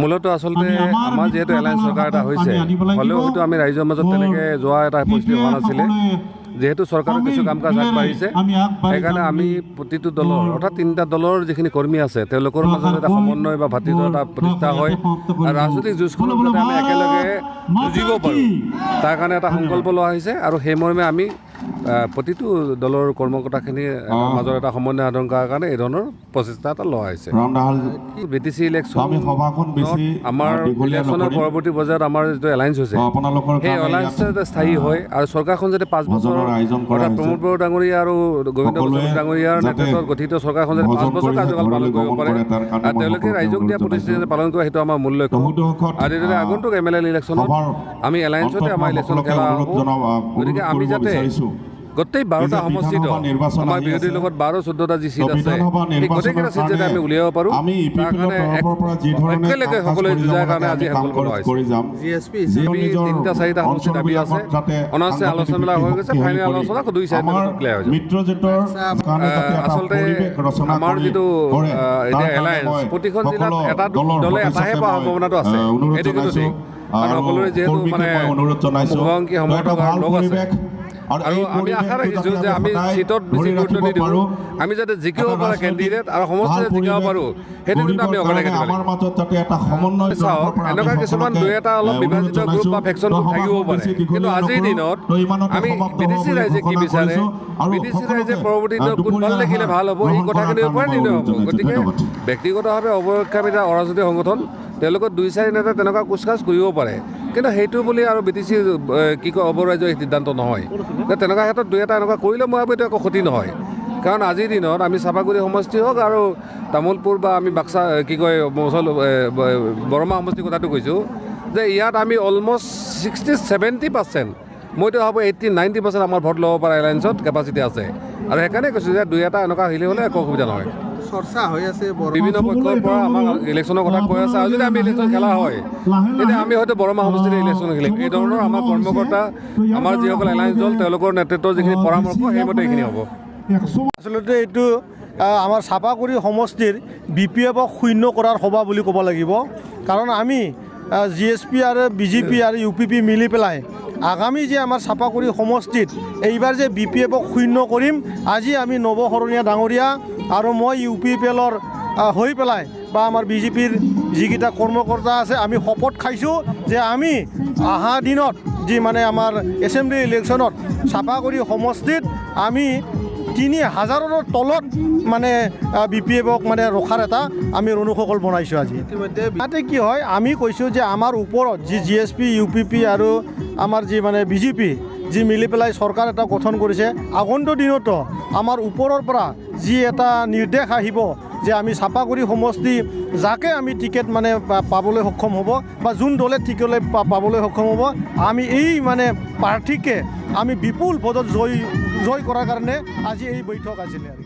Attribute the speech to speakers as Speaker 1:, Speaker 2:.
Speaker 1: মূলত আচলতে আমাৰ যিহেতু এলায়েন্স চৰকাৰ এটা হৈছে হ'লেও হয়তো আমি ৰাইজৰ মাজত তেনেকৈ যোৱা এটা পৰিস্থিতি হোৱা নাছিলে যেহেতু চৰকাৰৰ কিছু কাম কাজ আগবাঢ়িছে সেইকাৰণে আমি প্ৰতিটো দলৰ অৰ্থাৎ তিনিটা দলৰ যিখিনি কৰ্মী আছে তেওঁলোকৰ মাজত এটা সমন্বয় বা ভাতৃত্বতা প্ৰতিষ্ঠা হয় আৰু ৰাজনৈতিক যুঁজখনত যাতে আমি একেলগে যুঁজিব পাৰোঁ তাৰ কাৰণে এটা সংকল্প লোৱা হৈছে আৰু সেই মৰ্মে আমি প্ৰতিটো দলৰ কৰ্মকৰ্তাখিনিৰ মাজত এটা সমন্বয় সাধন কৰাৰ কাৰণে এই ধৰণৰ প্ৰচেষ্টা এটা লোৱা হৈছে BTC ইলেকশ্যন আমাৰ ইলেকশ্যনৰ পৰৱৰ্তী পৰ্যায়ত আমাৰ যিটো এলায়েন্স হৈছে সেই এলায়েন্স যাতে স্থায়ী হয় আৰু চৰকাৰখন যাতে 5 বছৰ অৰ্থাৎ প্ৰমোদ বড়ো ডাঙৰীয়া আৰু গোবিন্দ গোস্বামী ডাঙৰীয়াৰ নেতৃত্বত গঠিত চৰকাৰখন যাতে 5 বছৰ কাৰ্যকাল পালন কৰিব পাৰে আৰু তেওঁলোকে ৰাইজক দিয়া প্ৰতিশ্ৰুতি পালন কৰা সেইটো আমাৰ মূল লক্ষ্য আৰু তেতিয়া আগন্তুক MLA ইলেকশ্যনত আমি এলায়েন্সতে আমাৰ ইলেকশ্যন খেলা হ'ব গতিকে আমি যাতে গোটেই 12টা সমষ্টিত আমাৰ বিৰোধীৰ লগত 12-14টা যি চিট আছে সেই গোটেইকেইটা চিট যাতে আমি উলিয়াব পাৰোঁ তাৰ কাৰণে একেলগে সকলোৱে যুঁজাৰ কাৰণে আজি সংকল্প লোৱা হৈছে তিনিটা চাৰিটা সমষ্টি দাবী আছে অনাস্থিত আলোচনা হৈ গৈছে ফাইনেল আলোচনা 2-4 দিনত ক্লিয়াৰ হৈ যাব আচলতে আমাৰ যিটো এতিয়া এলায়েন্স প্ৰতিখন জিলাত এটা দলে এটাহে পোৱাৰ সম্ভাৱনাটো আছে এইটো কিন্তু ঠিক আৰু সকলোৰে যিহেতু মানে শুভাকাংক্ষী সমৰ্থক লোক আছে আৰু আমি আশা ৰাখিছোঁ যে আমি চিটত বেছি গুৰুত্ব নিদিওঁ আমি যাতে জিকিব পৰা কেণ্ডিডেট আৰু সমষ্টিৰে জিকাব পাৰোঁ সেইটো কিন্তু আমি অগ্ৰাধিকাৰ দিব লাগিব চাওক এনেকুৱা কিছুমান 2-এটা অলপ বিভাজিত গ্ৰুপ বা ফেকশ্যন থাকিব পাৰে কিন্তু আজিৰ দিনত আমি BTC ৰাইজে কি বিচাৰে BTC ৰাইজে পৰৱৰ্তী দিনত কোনফাল দেখিলে ভাল হ'ব এই কথাখিনিৰ ওপৰত নিৰ্ণয় হ'ব গতিকে ব্যক্তিগতভাৱে অৱৰক্ষাবিধ অৰাজনৈতিক সংগঠন তেওঁলোকৰ 2-4 নেতা তেনেকুৱা কুচকাচ কৰিব পাৰে কিন্তু সেইটো বুলি আৰু BTC কি কয় অবৰাজ্যৰ সিদ্ধান্ত নহয় তেনেকুৱা ক্ষেত্ৰত 2-এটা এনেকুৱা কৰিলে মই ভাবোঁ এইটো একো ক্ষতি নহয় কাৰণ আজিৰ দিনত আমি চাপাগুৰি সমষ্টি হওক আৰু তামোলপুৰ বা আমি বাক্সা কি কয় বৰমা সমষ্টিৰ কথাটো কৈছোঁ যে ইয়াত আমি অলমষ্ট 60-70% মইতো ভাবোঁ 80-90% আমাৰ ভোট ল'ব পৰা এলায়েন্সত কেপাচিটি আছে আৰু সেইকাৰণে কৈছোঁ যে 2-এটা এনেকুৱা আহিলে হ'লে একো অসুবিধা নহয়
Speaker 2: চৰ্চা হৈ আছে
Speaker 1: বিভিন্ন পক্ষৰ পৰা আমাক ইলেকশ্যনৰ কথা কৈ আছে আৰু যদি আমি ইলেকশ্যন খেলা হয় তেতিয়া আমি হয়তো বৰমা সমষ্টিতে ইলেকশ্যন খেলিম এই ধৰণৰ আমাৰ কৰ্মকৰ্তা আমাৰ যিসকল এলায়েন্স দল তেওঁলোকৰ নেতৃত্বৰ যিখিনি পৰামৰ্শ সেইমতে এইখিনি হ'ব
Speaker 2: আচলতে এইটো আমাৰ চাপাগুৰি সমষ্টিৰ BPFক শূন্য কৰাৰ সভা বুলি ক'ব লাগিব কাৰণ আমি GSP আৰু BJP আৰু UPP মিলি পেলাই আগামী যে আমাৰ চাপাগুৰি সমষ্টিত এইবাৰ যে BPFক শূন্য কৰিম আজি আমি নৱশৰণীয়া ডাঙৰীয়া আৰু মই UPPLৰ হৈ পেলাই বা আমাৰ BJPৰ যিকেইটা কৰ্মকৰ্তা আছে আমি শপত খাইছোঁ যে আমি অহা দিনত যি মানে আমাৰ এছেম্বলি ইলেকশ্যনত চাপাগুৰি সমষ্টিত আমি 3000ৰ তলত মানে BPFক মানে ৰখাৰ এটা আমি ৰণকৌশল বনাইছোঁ আজি তাতে কি হয় আমি কৈছোঁ যে আমাৰ ওপৰত যি GSP UPP আৰু আমাৰ যি মানে BJP যি মিলি পেলাই চৰকাৰ এটা গঠন কৰিছে আগন্তুক দিনতো আমাৰ ওপৰৰ পৰা যি এটা নিৰ্দেশ আহিব যে আমি চাপাগুৰি সমষ্টি যাকে আমি টিকেট মানে পাবলৈ সক্ষম হ'ব বা যোন দলে টিকেট পাবলৈ সক্ষম হ'ব আমি এই মানে প্ৰাৰ্থীকে আমি বিপুল ভোটত জয় কৰাৰ কাৰণে আজি এই বৈঠক আছিলে আৰু